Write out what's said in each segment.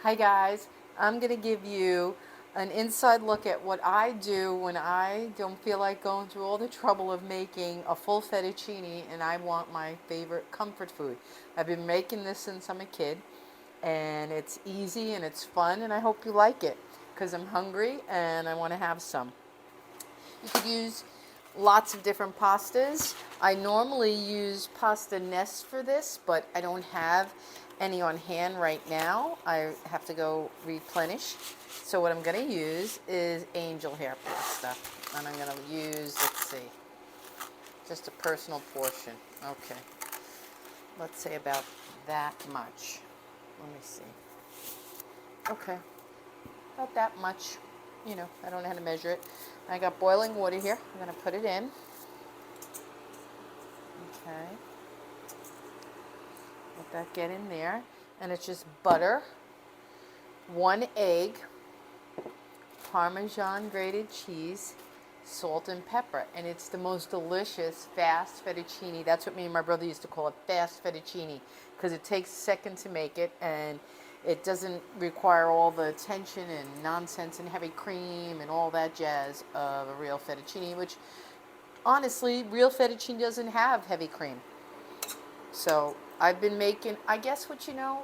Hi guys, I'm going to give you an inside look at what I do when I don't feel like going through all the trouble of making a full fettuccine and I want my favorite comfort food. I've been making this since I'm a kid and it's easy and it's fun and I hope you like it because I'm hungry and I want to have some. You could use lots of different pastas. I normally use pasta nest for this, but I don't have any on hand right now. I have to go replenish. So what I'm going to use is angel hair pasta. And I'm going to use, let's see, just a personal portion. Okay. Let's say about that much. Let me see. Okay. About that much. You know, I don't know how to measure it. I got boiling water here. I'm going to put it in. Okay. Let that get in there. And it's just butter, 1 egg, Parmesan grated cheese, salt and pepper. And it's the most delicious fast fettuccine. That's what me and my brother used to call it, fast fettuccine, because it takes a second to make it and it doesn't require all the tension and nonsense and heavy cream and all that jazz of a real fettuccine, which honestly, real fettuccine doesn't have heavy cream. So I've been making, I guess what you know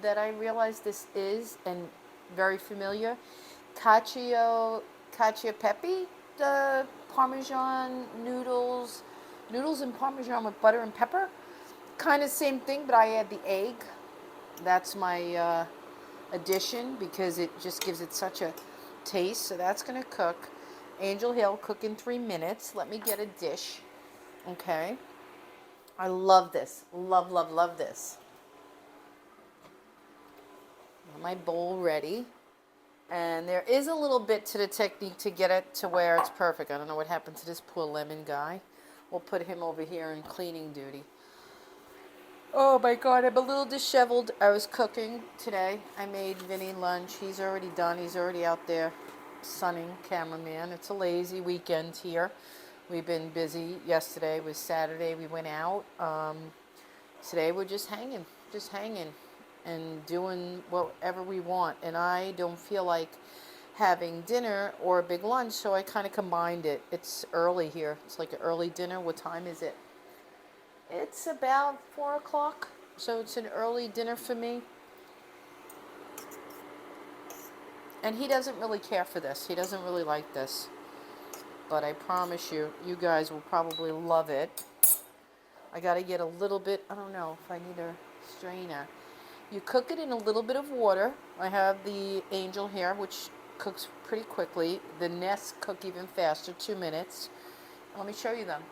that I realize this is, and very familiar, cacio pepe, the Parmesan noodles and Parmesan with butter and pepper. Kind of same thing, but I add the egg. That's my addition because it just gives it such a taste. So that's going to cook. Angel hair will cook in 3 minutes. Let me get a dish. Okay. I love this. Love, love, love this. My bowl ready. And there is a little bit to the technique to get it to where it's perfect. I don't know what happened to this poor lemon guy. We'll put him over here in cleaning duty. Oh my God, I'm a little disheveled. I was cooking today. I made Vinny lunch. He's already done. He's already out there sunning, cameraman. It's a lazy weekend here. We've been busy. Yesterday was Saturday. We went out. Today we're just hanging and doing whatever we want. And I don't feel like having dinner or a big lunch, so I kind of combined it. It's early here. It's like an early dinner. What time is it? It's about 4 o'clock, so it's an early dinner for me. And he doesn't really care for this. He doesn't really like this. But I promise you, you guys will probably love it. I got to get a little bit, I don't know if I need a strainer. You cook it in a little bit of water. I have the angel hair, which cooks pretty quickly. The nests cook even faster, 2 minutes. Let me show you them.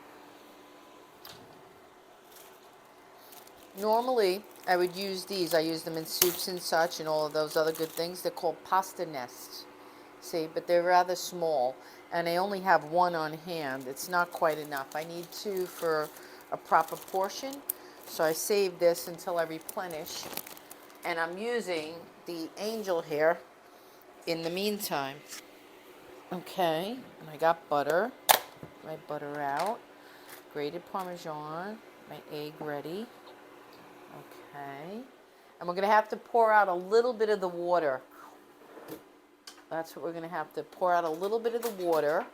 Normally, I would use these. I use them in soups and such and all of those other good things. They're called pasta nests. See, but they're rather small. And I only have one on hand. It's not quite enough. I need two for a proper portion. So I save this until I replenish. And I'm using the angel hair in the meantime. Okay, and I got butter. My butter out. Grated Parmesan. My egg ready. Okay. And we're going to have to pour out a little bit of the water. That's what we're going to have to pour out a little bit of the water.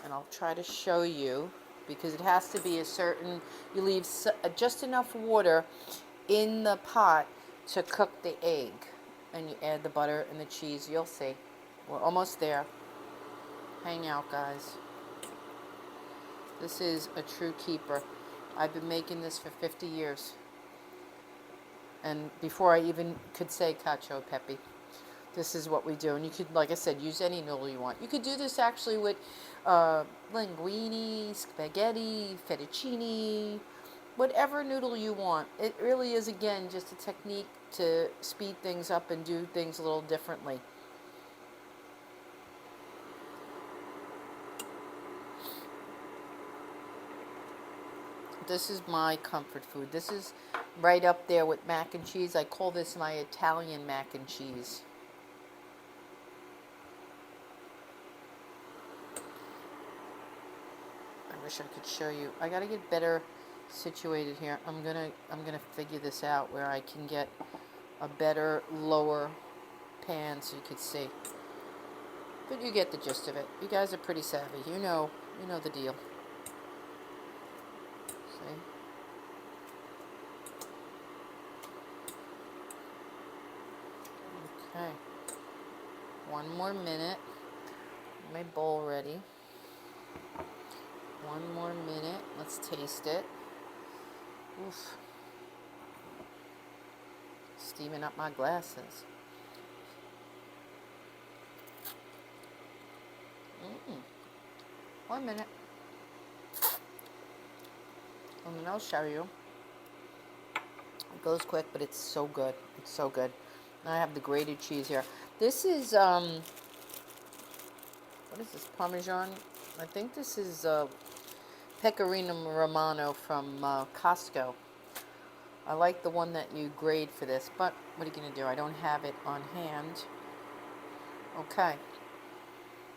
And I'll try to show you because it has to be a certain, you leave just enough water in the pot to cook the egg. And you add the butter and the cheese. You'll see. We're almost there. Hang out, guys. This is a true keeper. I've been making this for 50 years. And before I even could say cacio pepe, this is what we do. And you could, like I said, use any noodle you want. You could do this actually with linguine, spaghetti, fettuccine, whatever noodle you want. It really is, again, just a technique to speed things up and do things a little differently. This is my comfort food. This is right up there with mac and cheese. I call this my Italian mac and cheese. I wish I could show you. I gotta get better situated here. I'm gonna figure this out where I can get a better lower pan so you could see. But you get the gist of it. You guys are pretty savvy. You know the deal. See? Okay. One more minute. My bowl ready. One more minute. Let's taste it. Oof. Steaming up my glasses. 1 minute. And then I'll show you. It goes quick, but it's so good. It's so good. And I have the grated cheese here. This is, what is this, Parmesan? I think this is Pecorino Romano from Costco. I like the one that you grade for this, but what are you going to do? I don't have it on hand. Okay.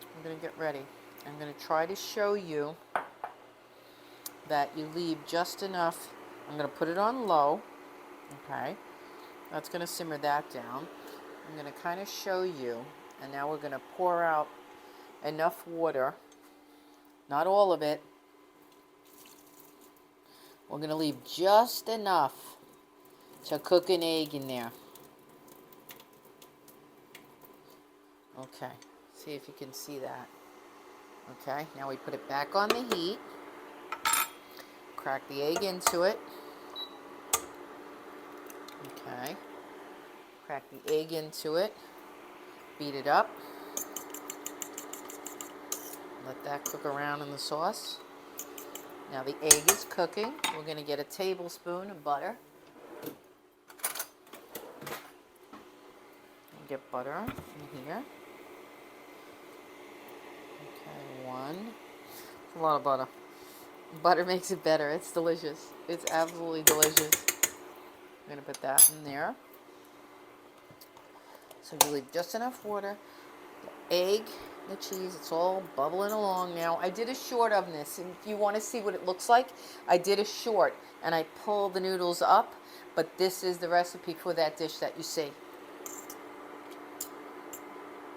I'm going to get ready. I'm going to try to show you that you leave just enough. I'm going to put it on low. Okay. That's going to simmer that down. I'm going to kind of show you, and now we're going to pour out enough water. Not all of it. We're going to leave just enough to cook an egg in there. Okay. See if you can see that. Okay. Now we put it back on the heat. Crack the egg into it. Okay. Crack the egg into it. Beat it up. Let that cook around in the sauce. Now the egg is cooking. We're going to get a tablespoon of butter. Get butter in here. Okay, one. A lot of butter. Butter makes it better. It's delicious. It's absolutely delicious. I'm going to put that in there. So you leave just enough water. The egg, the cheese, it's all bubbling along now. I did a short of this, and if you want to see what it looks like, I did a short, and I pulled the noodles up, but this is the recipe for that dish that you see.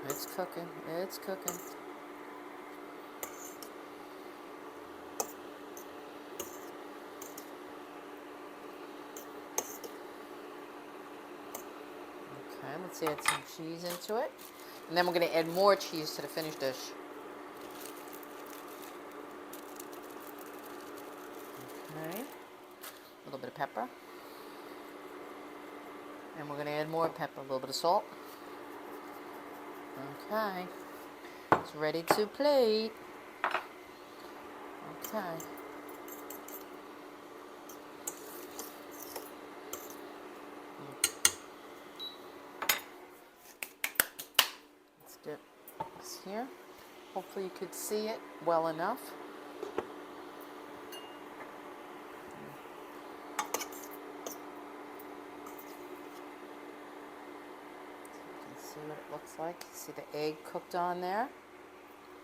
It's cooking. It's cooking. Okay, let's add some cheese into it. And then we're going to add more cheese to the finished dish. Okay. A little bit of pepper. And we're going to add more pepper, a little bit of salt. Okay. It's ready to plate. Okay. Let's dip this here. Hopefully you could see it well enough. See what it looks like. See the egg cooked on there?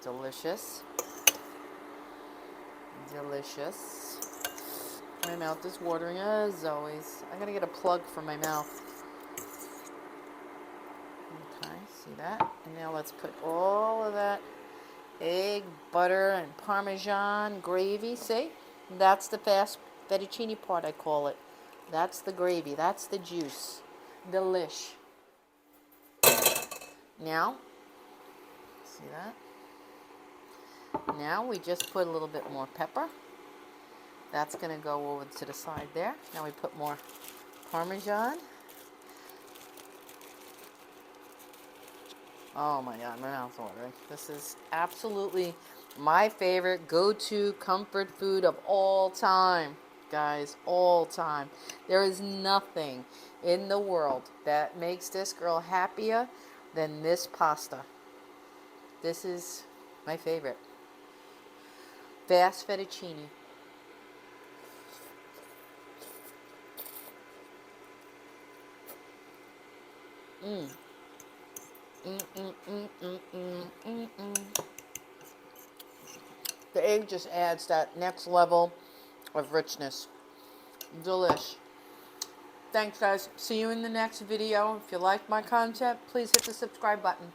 Delicious. Delicious. My mouth is watering as always. I'm going to get a plug for my mouth. Okay, see that? And now let's put all of that egg, butter, and Parmesan gravy. See? That's the fast fettuccine part, I call it. That's the gravy. That's the juice. Delish. Now, see that? Now we just put a little bit more pepper. That's going to go over to the side there. Now we put more Parmesan. Oh my God, my mouth's watering. This is absolutely my favorite go-to comfort food of all time, guys, all time. There is nothing in the world that makes this girl happier than this pasta. This is my favorite. Fast fettuccine. The egg just adds that next level of richness. Delish. Thanks, guys. See you in the next video. If you like my content, please hit the subscribe button.